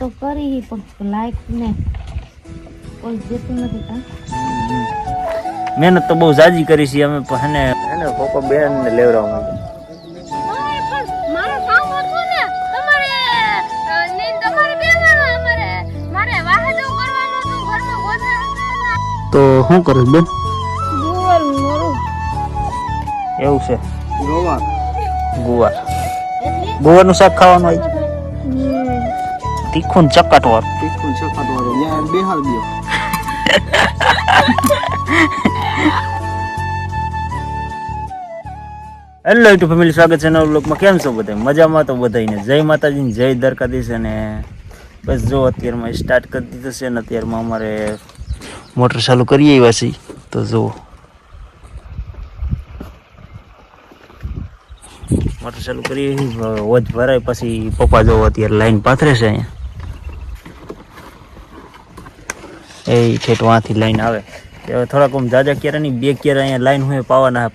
તો કરી પણ લાઈક ને કોઈ દેતું નથી કા મહેનત તો બહુ જાજી કરી છે અમે પણ હેને પપ્પા બેન ને લેવડાવવા માંગે તો શું કરે બેન એવું છે ગુવાર ગુવારનું શાક ખાવાનું હોય તીખું ને ચકાટવાળું બેહાર દો હેલો યુટ્યુબ ફેમિલી, સ્વાગત છે નવા બ્લોગમાં. કેમ છો બધા? મજામાં તો બધાને જય માતાજી ને જય દ્વારકાધીશ. અને બસ જો અત્યારમાં સ્ટાર્ટ કરી દીધું છે ને અત્યારમાં અમારે મોટર ચાલુ કરીએ એવા છીએ. તો જુઓ મોટર ચાલુ કરીએ, વોચ ભરાય પછી પપ્પા જો અત્યારે લાઈન પાથરે છે અહીંયા. એ ઠેઠ વાંથી લાઈન આવે થોડાક આમ જાજા કેરા નહીં, બે કેરા અહીંયા લાઈન હોય પાવાના,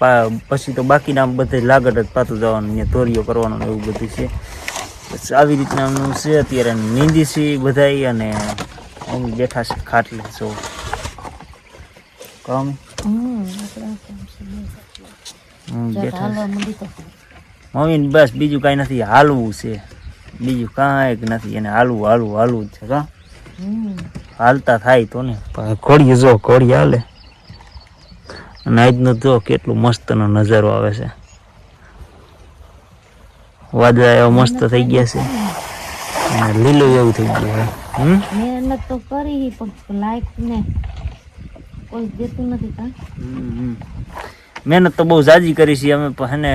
પછી તો બાકીના આમ બધે લાગત જ પાતું જવાનું, અહીંયા તોરીઓ કરવાનું એવું બધું છે. બસ આવી રીતના આમનું છે. અત્યારે નીંદી છે બધાય અને આમ બેઠા છે ખાટલે. જો કામ મમ્મી બસ બીજું કાંઈ નથી, હાલવું છે, બીજું કાંઈ નથી. એને હાલવું જ છે. કા હાલતા થાય તો ને. ઘોડીએ જો ઘોડી હાલે. અને આજનો જો કેટલો મસ્તનો નજારો આવે છે. વાદળા એવા મસ્ત થઈ ગયા છે અને લીલું એવું થઈ ગયું. મહેનત તો કરી પણ લાઈક ને કોઈ દેતું નથી કા મહેનત તો બહુ જાજી કરી છે અમે પણ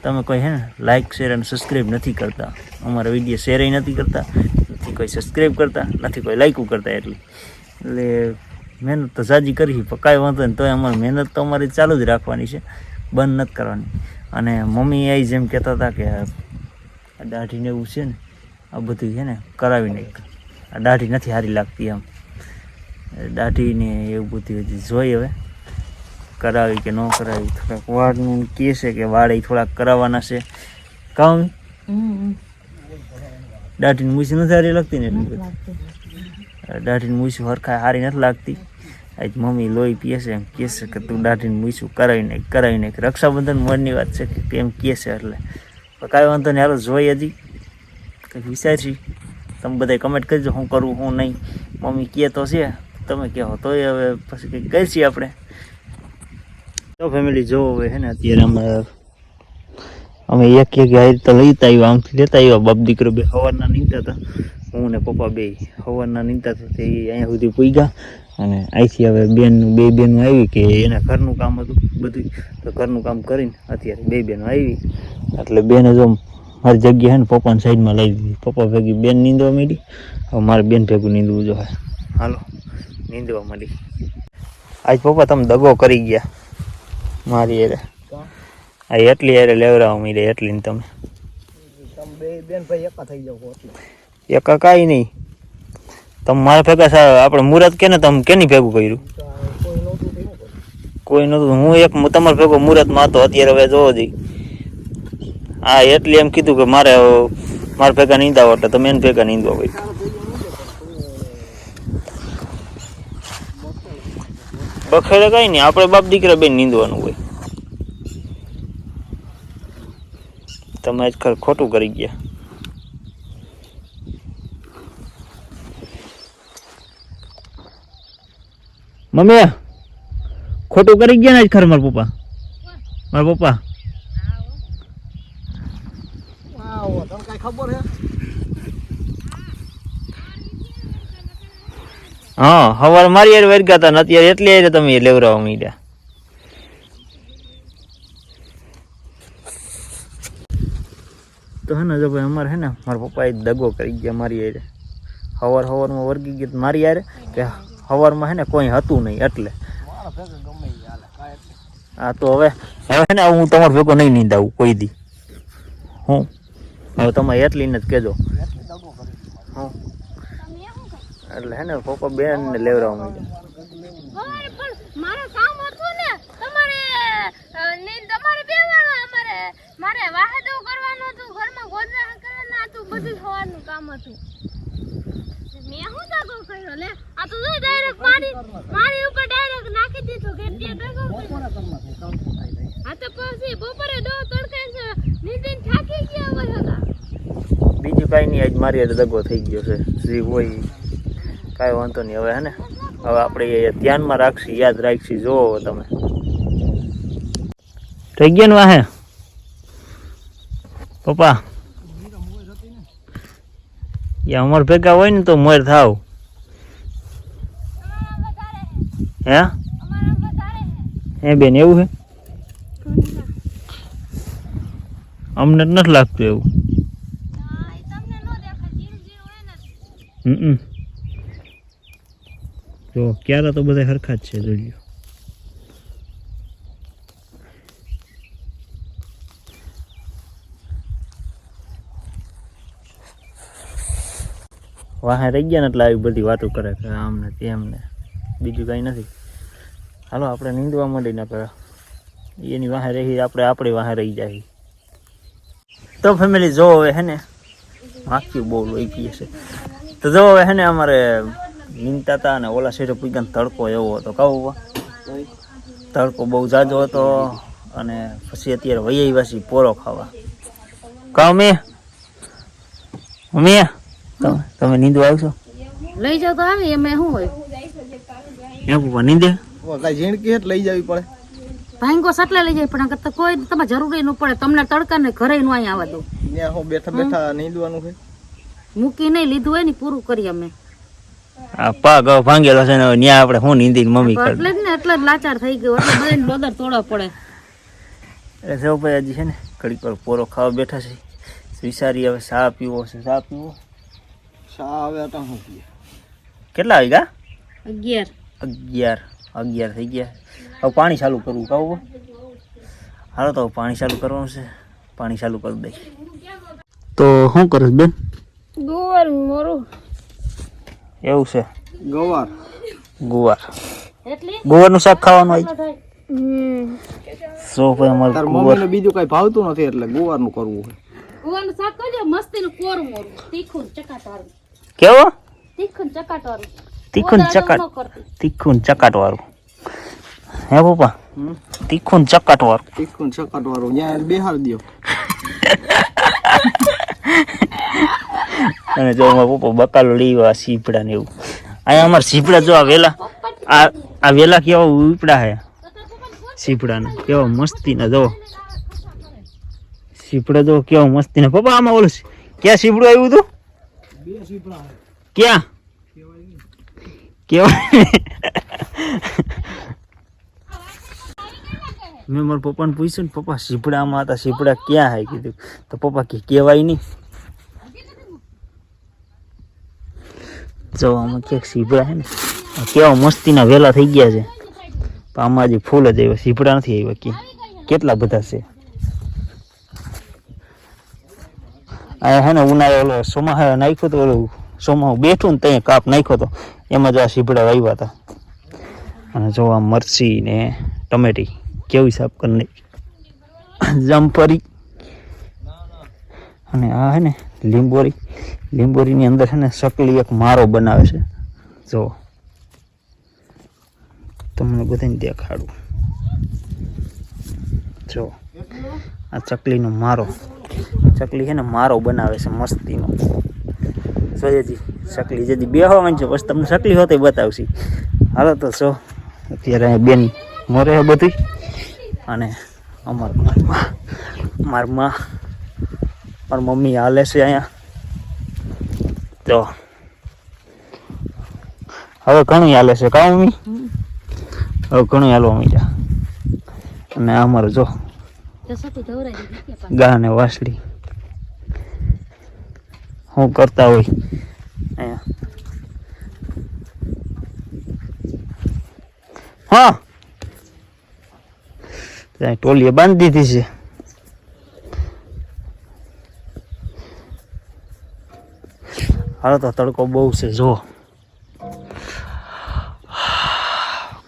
તમે કોઈ હે ને લાઈક શેર અને સબસ્ક્રાઈબ નથી કરતા, અમારા વિડીયો શેર નથી કરતા, નથી કોઈ સબસ્ક્રાઈબ કરતા, નથી કોઈ લાઈક કરતા. એટલે મહેનત તો જાજી કરી પણ કાંઈ વાંધો નહીં, તોય અમારી મહેનત તો અમારી ચાલુ જ રાખવાની છે, બંધ નથી કરવાની. અને મમ્મી એ જેમ કહેતા હતા કે આ દાઢીને એવું છે ને આ બધું છે ને કરાવી નાખ, આ દાઢી નથી સારી લાગતી એમ. દાઢીને એવું બધું હજી જોઈએ હવે કરાવી કે ન કરાવી. થોડાક વાળનું કહે છે કે વાળ થોડાક કરાવવાના છે. કામ દાઢીની મૂછી નથી સારી લાગતી ને એટલી બધી. દાઢીની મૂછું હરખા સારી નથી લાગતી. આજ મમ્મી લોહી પીએ છે, એમ કહે છે કે તું દાઢીની મૂછું કરાવી નાખ. રક્ષાબંધન મનની વાત છે કે એમ કહે છે. એટલે કાંઈ વાંધો નહીં, હાલો જોઈએ હજી કંઈક વિચારશી. તમે બધા કમેન્ટ કરજો શું કરવું શું નહીં. મમ્મી કહે તો છે, તમે કહો તોય હવે પછી કંઈક કરીશી આપણે. તો ફેમિલી જો હવે છે ને અત્યારે અમે એક હારી તો લેતા આવ્યા, આમથી લેતા આવ્યા. બાપ દીકરો બે સવારના નીકળતા હતા, હું ને પપ્પા બે સવારના નીકળતા હતા. તે અહીંયા સુધી પૂગ્યા અને અહીંથી હવે બે બેનું આવી કે એના ઘરનું કામ હતું બધું, તો ઘરનું કામ કરીને અત્યારે બે બેનો આવી. એટલે બેને જો મારી જગ્યા છે ને પપ્પાની સાઈડમાં લઈ દીધી. પપ્પા ભેગી બેન નીંદવા માંડી, હવે મારે બેન ભેગું નીંદવું જો. હાલો નીંદવા માંડી. આજ પપ્પા તમે દગો કરી ગયા મારી યારે. આ એટલી યારે લેવડાવવા માંડે એટલી ને તમે બેન ભાઈ એકા થઈ જાવ. એકા કાંઈ નહીં, તમે મારા ભેગા આપણે મુહૂર્ત કે ને તમે કેની ભેગું કર્યું? કોઈ નહોતું. હું એક તમારા ભેગો મુહૂર્તમાં હતો. અત્યારે હવે જોવો જઈ હા એટલી એમ કીધું કે મારા ભેગા નીંદાવો એટલે તમે એને ભેગા નીંદવા હોય. બખેડે કઈ નહીં, આપણે બાપ દીકરા બેન નીંદવાનું હોય. તમે આજ ખોટું કરી ગયા. મમ્મી ખોટું કરી ગયા ને આજ ખર મારા પપ્પા. હા સવારે મારી યાર વર્ગા હતા ને અત્યારે એટલી યાર તમે લેવડાવવા માંડ્યા. તો હે ને જો ભાઈ અમારે હે ને મારા પપ્પા એ દગો કરી ગયા મારી યાર. સવારમાં વર્ગી ગયા મારી યાર કે સવારમાં હે ને કોઈ હતું નહીં એટલે. હા તો હવે ને હું તમારો ભેગો નહીં નીંદાવું કોઈ દી. હું હવે તમે એટલી ને જ કહેજો. એટલે હે ને પપ્પા બેન ને લેવડાવવા માંડ્યા. મેં હું દગો કર્યો લે આ તો ડાયરેક્ટ મારી ઉપર ડાયરેક્ટ નાખી દીધો કે દગો કર્યો આ તો પછી બપોરે દો તડકે નીંદીને થાકી ગયા હોય હતા બીજું કાંઈ નહીં, આજ મારી હારે દગો થઈ ગયો છે. જે હોય કાંઈ વાંધો નહીં. હવે હે ને હવે આપણે ધ્યાનમાં રાખશી, યાદ રાખશી. જોવો તમે થઈ ગયા ને વાહે પપ્પા અમાર ભેગા હોય ને તો મોર થાવ. હે હે બેન એવું છે? અમને નથી લાગતું એવું. જો ક્યારે તો બધા સરખા જ છે. જોજો વાહે રહી ગયા ને એટલે આવી બધી વાતો કરે કે આમ ને તેમ ને, બીજું કાંઈ નથી. હાલો આપણે નીંદવા માંડી ને એની વાહે રહી આપણે વાહે રહી જાય. તો ફેમિલી જો હવે હે ને માખ્યું બહુ લોહી પીએ છે. તો જો હવે હે ને અમારે નીંદતા હતા અને ઓલા શેરે પૂગ્યા તડકો એવો હતો. કહું તડકો બહુ જાજો હતો અને પછી અત્યારે વહી આવ્યા છીએ પોરો ખાવા. કહું મમ્મી તમે નીંદવા આવશો? લઈ જાવ તો આવી એમે શું હોય એમ પપ્પા નીંદે કઈ ઝીણકી હેઠ લઈ જવી પડે. ભાંગો સટલે લઈ જાય પણ કરતા કોઈ તમારે જરૂરી ન પડે. તમને તડકા ને ઘરે નો અહીંયા આવવા દો. ત્યાં હું બેઠા બેઠા નીંદવાનું છે. મૂકી નહીં લીધું હોય ને પૂરું કરી અમે. આ પગ ભાંગેલો છે ને ન્યા આપણે હું નીંદી મમ્મી કરે એટલે જ ને એટલે જ લાચાર થઈ ગયો એટલે બધાને લોદર તોડવા પડે. એટલે જો ભાઈ હજી છે ને ઘડીક વાર પોરો ખાવા બેઠા છે. વિચારી હવે ચા પીવો છે. ચા પીવો શા આવે અટા હું પીએ. કેટલા વાગ્યા? 11 થઈ ગયા. હવે પાણી ચાલુ કરવું કહું? હાલો તો પાણી ચાલુ કરવાનું છે. પાણી ચાલુ કરી દઈ. તો શું કરે બેન? ગુવાર મોરું એવું છે? ગવાર ગુવારનું શાક ખાવાનું હોય. સો ભાઈ અમારે તાર મમ્મીને બીજું કઈ ભાવતું નથી એટલે ગુવારનું કરવું છે. ગુવારનું શાક કરજો મસ્તીનું કોરું મોરું તીખું ચકાટવાળું. કેવો? તીખું ચકાટવાળું. તીખું ચકાટ વાળું. હે પપ્પા? તીખું ચકાટ વાળું. ત્યાં બેહાર દો. અને જો અમારા પપ્પા બકાલો લેવા સીપડા ને એવું. અહીંયા અમારે સીપડા જો આ વેલા આ વેલા કેવા ઉપડા હે સીપડા ને કેવા મસ્તી ના જો સીપડા જો કેવા મસ્તી ના. પપ્પા આમાં ઓલું ક્યાં સીપડું આવ્યું હતું? ક્યાં કેવા? મેં મારા પપ્પાને પૂછ્યું ને પપ્પા સીપડામાં હતા, સીપડા ક્યાં હે કીધું તો પપ્પા કે કહેવાય નહીં. જો આમાં ક્યાંક સીપડા છે ને કેવા મસ્તીના વેલા થઈ ગયા છે. પણ આમાં હજી ફૂલ જ આવ્યા, સીપડા નથી આવ્યા. કેટલા બધા છે આ હે ને ઉનાળે ઓલો સોમા નાખ્યો તો ઓલું સોમાં બેઠું ને ત્યાં કાપ નાખ્યો તો એમાં જ આ સીપડા વાવ્યા હતા. અને જો આ મરચી ને ટમેટી કેવી સાફ કરી જમપરી અને આ હે ને લીંબોરીની અંદર છે ને સકલી એક મારો બનાવે છે. જો તમને બધાને દેખાડું. જો આ ચકલીનો મારો, ચકલી છે ને મારો બનાવે છે મસ્તીનો. જોયેજી ચકલી જેથી બેહવા માંડશે પછી તમને ચકલી હોતે બતાવશી. હાલો તો જો અત્યારે બેન મોરે બધી અને મારી મમ્મી હાલે છે અહીંયા. તો હવે ઘણું હાલે છે કા મમ્મી? હવે ઘણું હાલવા માંડ્યા. અને અમારે જો ગા ને વાસળી શું કરતા હોય અહીંયા. હા ત્યાં ટોલીએ બાંધી દીધી છે. હાલો તો તડકો બહુ છે જો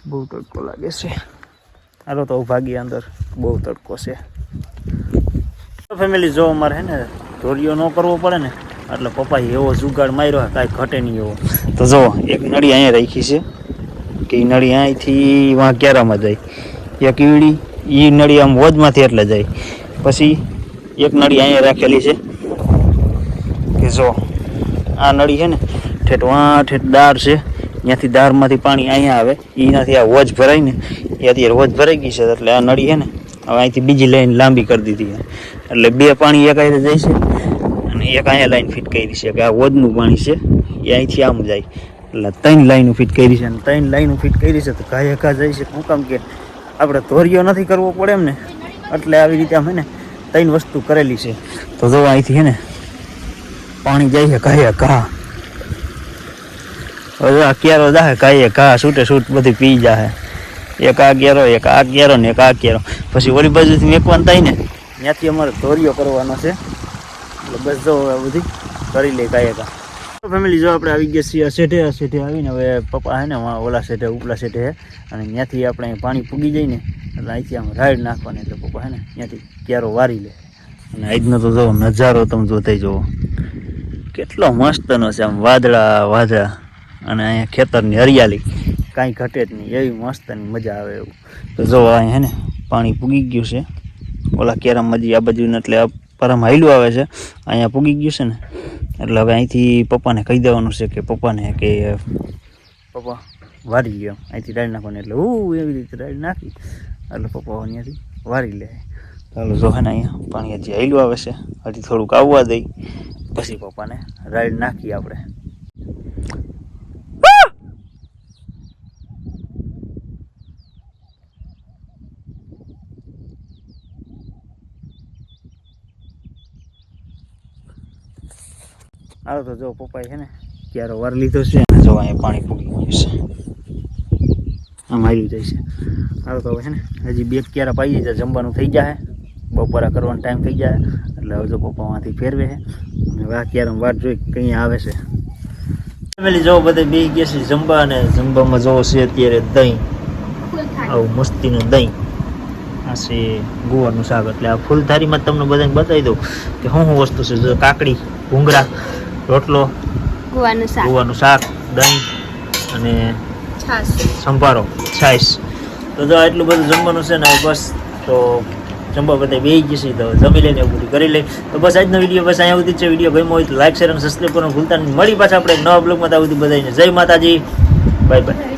બહુ તડકો લાગે છે. હાલો તો ભાગી અંદર બહુ તડકો છે. ફેમિલી જો અમારે હે ને ધોરિયો ન કરવો પડે ને એટલે પપ્પાએ એવો જુગાડ માર્યો કાંઈ ઘટે નહીં એવો. તો જો એક નળી અહીંયા રાખી છે કે એ નળી અહીંથી વાં ક્યારામાં જાય, એક ઈડી એ નળી આમ વોજમાંથી એટલે જાય. પછી એક નળી અહીંયા રાખેલી છે કે જો આ નળી છે ને ઠેઠ દાર છે, ત્યાંથી દારમાંથી પાણી અહીંયા આવે, એનાથી આ વોજ ભરાય ને એ અત્યારે વોજ ભરાઈ ગઈ છે એટલે આ નળી છે ને હવે અહીંથી બીજી લાઈન લાંબી કરી દીધી છે. એટલે બે પાણી એક અહીંયા જાય છે અને એક અહીંયા લાઈન ફિટ કરી છે કે આ વોજનું પાણી છે એ અહીંથી આમ જાય. એટલે 3 લાઈનો ફિટ કરી છે અને 3 લાઈનો ફિટ કરી છે તો કાંઈ એકા જાય છે. શું કામ કે આપણે ધોરિયો નથી કરવો પડે એમ ને, એટલે આવી રીતે આમ હે ને 3 વસ્તુ કરેલી છે. તો જો અહીંથી હે ને પાણી જાય છે કાંઈ ઘા, હવે આ કેરો જાહે કાંઈ ઘા છૂટે છૂટ બધી પી જાહે. એક આ કેરો, એક આ કેરો ને એક આ કેરો. પછી ઓલી બાજુથી મેકવાનું થાય ને ત્યાંથી અમારે ધોરિયો કરવાનો છે. એટલે બસ જો આ બધી કરી લે કાંઈ ઘા. ફેમિલી જો આપણે આવી ગયા છીએ સેઠે આવીને હવે પપ્પા હે ને ઓલા સેઠે ઉપલા સેઠે હે અને ત્યાંથી આપણે પાણી પૂગી જાય ને એટલે અહીંથી આમ રાઈડ નાખવાની એટલે પપ્પા હે ને ત્યાંથી ક્યારો વારી લે. અને આજનો તો જો નજારો તમે જોતાઈ જુઓ કેટલો મસ્તનો છે, આમ વાદળા અને અહીંયા ખેતરની હરિયાળી કાંઈ ઘટે જ નહીં, એવી મસ્તની મજા આવે એવું. તો જો અહીંયા હે ને પાણી પૂગી ગયું છે ઓલા કેરામાં હજી આ બાજુ એટલે પરમ હાઈલું આવે છે, અહીંયા પૂગી ગયું છે ને એટલે હવે અહીંથી પપ્પાને કહી દેવાનું છે કે પપ્પાને કે પપ્પા વારી ગયો અહીંથી રાઈડ નાખવાની. એટલે એવી રીતે રાઈડ નાખી એટલે પપ્પા અહીંયાથી વારી લે. ચાલો જો હે ને અહીંયા પાણી હજી હાઈલું આવે છે, હજી થોડુંક આવવા દઈ પછી પપ્પાને રાઈડ નાખી આપણે. હાલો તો જો પપ્પાએ છે ને ક્યારો વાર લીધો છે અને જો અહીંયા પાણી પૂગી ગયું છે, આમ હાલ્યું જાય છે. હાલો તો હવે છે ને હજી 2 ક્યારા પાઈ જાય, જમવાનું થઈ જાય, બપોરા કરવાનો ટાઈમ થઈ જાય એટલે હવે જો પપ્પા માંથી ફેરવે છે અને આ ક્યારામાં વાટ જોઈ કઈ આવે છે. ફેમિલી જો બધે બે ગયા છે જમવા અને જમવામાં જો છે અત્યારે દહીં, આવું મસ્તીનું દહીં, આ છે ગુવારનું શાક. એટલે આ ફૂલધારીમાં તમને બધાને બતાવી દઉં કે શું વસ્તુ છે. જો કાકડી, ભૂંગળા, રોટલો, ગુવાનું શાક, દહીં અને સંભારો, છાશ. તો જો એટલું બધું જમવાનું છે ને બસ. તો જમવા બધા બે જશે તો જમી લઈને એવું બધું કરી લઈ. તો બસ આજનો વિડીયો બસ અહીંયા સુધી છે. વિડીયો ગમ્યો હોય તો લાઈક, શેર અને સબસ્ક્રાઈબ કરવાનું ભૂલતા નહીં. મળી પાછા આપણે નવા બ્લોગમાં ત્યાં સુધી બધાને જય માતાજી, બાય બાય.